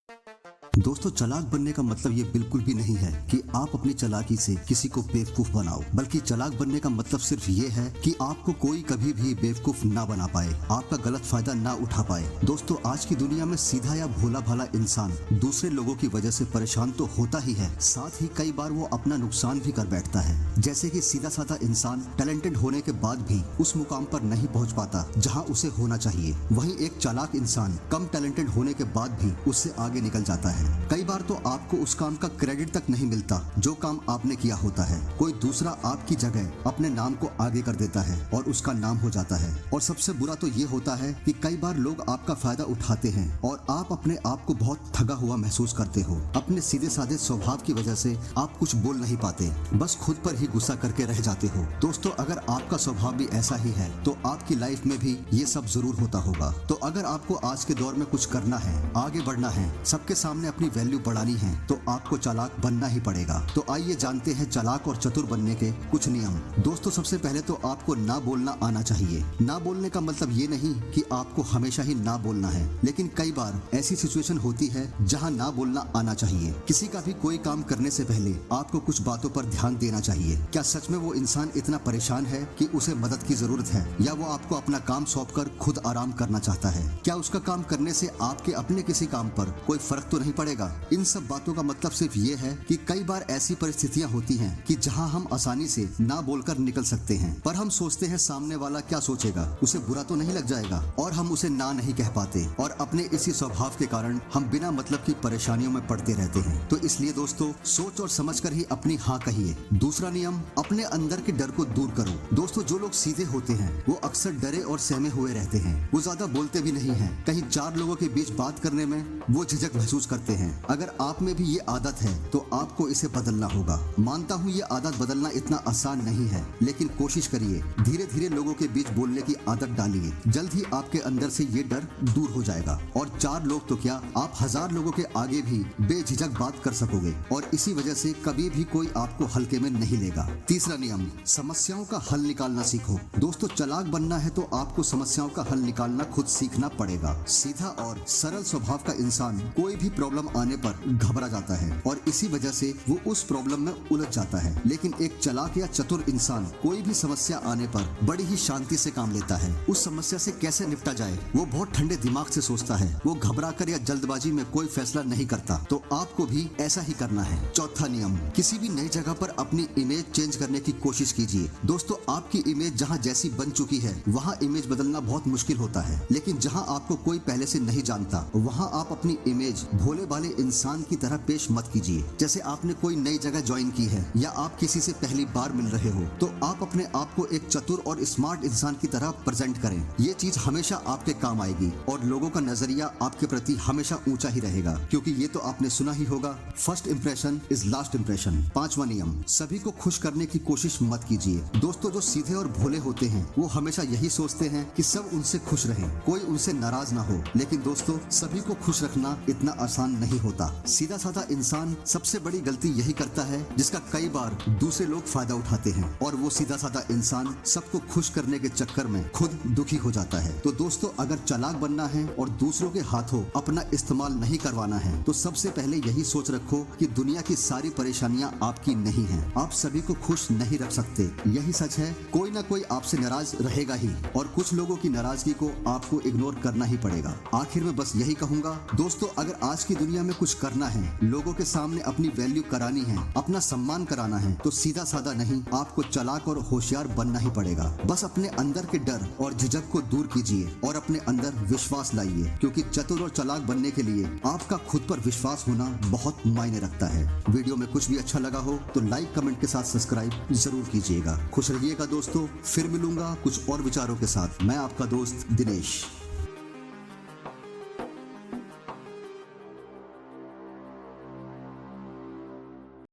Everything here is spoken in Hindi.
दोस्तों, चालाक बनने का मतलब ये बिल्कुल भी नहीं है कि आप अपनी चालाकी से किसी को बेवकूफ बनाओ, बल्कि चालाक बनने का मतलब सिर्फ ये है कि आपको कोई कभी भी बेवकूफ ना बना पाए, आपका गलत फायदा ना उठा पाए। दोस्तों, आज की दुनिया में सीधा या भोला भाला इंसान दूसरे लोगों की वजह से परेशान तो होता ही है, साथ ही कई बार वो अपना नुकसान भी कर बैठता है। जैसे कि सीधा साधा इंसान टैलेंटेड होने के बाद भी उस मुकाम पर नहीं पहुंच पाता जहां उसे होना चाहिए, वहीं एक चालाक इंसान कम टैलेंटेड होने के बाद भी उससे आगे निकल जाता है। कई बार तो आपको उस काम का क्रेडिट तक नहीं मिलता जो काम आपने किया होता है, कोई दूसरा आपकी जगह अपने नाम को आगे कर देता है और उसका नाम हो जाता है। और सबसे बुरा तो ये होता है कि कई बार लोग आपका फायदा उठाते हैं और आप अपने आप को बहुत ठगा हुआ महसूस करते हो। अपने सीधे साधे स्वभाव की वजह से आप कुछ बोल नहीं पाते, बस खुद पर ही गुस्सा करके रह जाते हो। दोस्तों, अगर आपका स्वभाव भी ऐसा ही है तो आपकी लाइफ में भी ये सब जरूर होता होगा। तो अगर आपको आज के दौर में कुछ करना है, आगे बढ़ना है, सबके सामने अपनी वैल्यू बढ़ानी है, तो आपको चालाक बनना ही पड़ेगा। तो आइए जानते हैं चालाक और चतुर बनने के कुछ नियम। दोस्तों, सबसे पहले तो आपको ना बोलना आना चाहिए। ना बोलने का मतलब ये नहीं कि आपको हमेशा ही ना बोलना है, लेकिन कई बार ऐसी सिचुएशन होती है जहां ना बोलना आना चाहिए। किसी का भी कोई काम करने से पहले आपको कुछ बातों पर ध्यान देना चाहिए। क्या सच में वो इंसान इतना परेशान है कि उसे मदद की जरूरत है, या वो आपको अपना काम सौंपकर खुद आराम करना चाहता है? क्या उसका काम करने से आपके अपने किसी काम पर कोई फर्क तो नहीं पड़ेगा? इन सब बातों का मतलब सिर्फ ये है कि कई बार ऐसी परिस्थितियां होती हैं कि जहां हम आसानी से ना बोलकर निकल सकते हैं, पर हम सोचते हैं सामने वाला क्या सोचेगा, उसे बुरा तो नहीं लग जाएगा, और हम उसे ना नहीं कह पाते, और अपने इसी स्वभाव के कारण हम बिना मतलब की परेशानियों में पड़ते रहते हैं। तो इसलिए दोस्तों, सोच और समझ कर ही अपनी हाँ कहिए। दूसरा नियम, अपने अंदर के डर को दूर करो। दोस्तों, जो लोग सीधे होते हैं वो अक्सर डरे और सहमे हुए रहते हैं। वो ज्यादा बोलते भी नहीं है, कहीं चार लोगों के बीच बात करने में वो झिझक महसूस करते हैं। अगर आप में भी ये आदत है तो आपको इसे बदलना होगा। मानता हूँ ये आदत बदलना इतना आसान नहीं है, लेकिन कोशिश करिए। धीरे धीरे लोगों के बीच बोलने की आदत डालिए, जल्द ही आपके अंदर से ये डर दूर हो जाएगा, और चार लोग तो क्या, आप 1000 लोगों के आगे भी बेझिझक बात कर सकोगे, और इसी वजह से कभी भी कोई आपको हल्के में नहीं लेगा। तीसरा नियम, समस्याओं का हल निकालना सीखो। दोस्तों, चालाक बनना है तो आपको समस्याओं का हल निकालना खुद सीखना पड़ेगा। सीधा और सरल स्वभाव का इंसान कोई भी प्रॉब्लम आने पर घबरा जाता है और इसी वजह से वो उस प्रॉब्लम में उलझ जाता है। लेकिन एक चालाक या चतुर इंसान कोई भी समस्या आने पर बड़ी ही शांति से काम लेता है। उस समस्या से कैसे निपटा जाए वो बहुत ठंडे दिमाग से सोचता है। वो घबराकर या जल्दबाजी में कोई फैसला नहीं करता। तो आपको भी ऐसा ही करना है। चौथा नियम, किसी भी नई जगह पर अपनी इमेज चेंज करने की कोशिश कीजिए। दोस्तों, आपकी इमेज जहाँ जैसी बन चुकी है वहाँ इमेज बदलना बहुत मुश्किल होता है, लेकिन जहाँ आपको कोई पहले से नहीं जानता वहाँ आप अपनी इमेज भोले भाले इंसान की तरह पेश मत कीजिए। जैसे आपने कोई नई जगह ज्वाइन की है या आप किसी से पहली बार मिल रहे हो, तो आप अपने आप को एक चतुर और स्मार्ट इंसान की तरह प्रेजेंट करें। ये चीज हमेशा आपके काम आएगी और लोगों का नजरिया आपके प्रति हमेशा ऊंचा ही रहेगा, क्योंकि ये तो आपने सुना ही होगा, first impression is last impression. पांचवा नियम, सभी को खुश करने की कोशिश मत कीजिए। दोस्तों, जो सीधे और भोले होते हैं वो हमेशा यही सोचते हैं कि सब उनसे खुश रहे, कोई उनसे नाराज ना हो। लेकिन दोस्तों, सभी को खुश रखना इतना आसान नहीं होता। सीधा साधा इंसान सबसे बड़ी गलती यही करता है जिसका कई बार दूसरे लोग फायदा उठाते हैं, और वो सीधा साधा इंसान सबको खुश करने के चक्कर में खुद दुखी हो जाता है। तो दोस्तों, अगर चालाक बनना है और दूसरों के हाथों अपना इस्तेमाल नहीं करवाना है, तो सबसे पहले यही सोच रखो कि दुनिया की सारी परेशानियां आपकी नहीं हैं। आप सभी को खुश नहीं रख सकते, यही सच है। कोई ना कोई आपसे नाराज रहेगा ही, और कुछ लोगों की नाराजगी को आपको इग्नोर करना ही पड़ेगा। आखिर में बस यही कहूंगा दोस्तों, अगर आज की दुनिया में कुछ करना है, लोगों के सामने अपनी वैल्यू करानी है, अपना सम्मान कराना है, तो सीधा साधा नहीं, आपको चालाक और होशियार बनना ही पड़ेगा। बस अपने अंदर के डर और झिझक को दूर कीजिए और अपने अंदर विश्वास लाइए, क्योंकि चतुर और चालाक बनने के लिए आपका खुद पर विश्वास होना बहुत मायने रखता है। वीडियो में कुछ भी अच्छा लगा हो तो लाइक कमेंट के साथ सब्सक्राइब जरूर कीजिएगा। खुश रहिएगा दोस्तों, फिर मिलूंगा कुछ और विचारों के साथ। मैं आपका दोस्त दिनेश।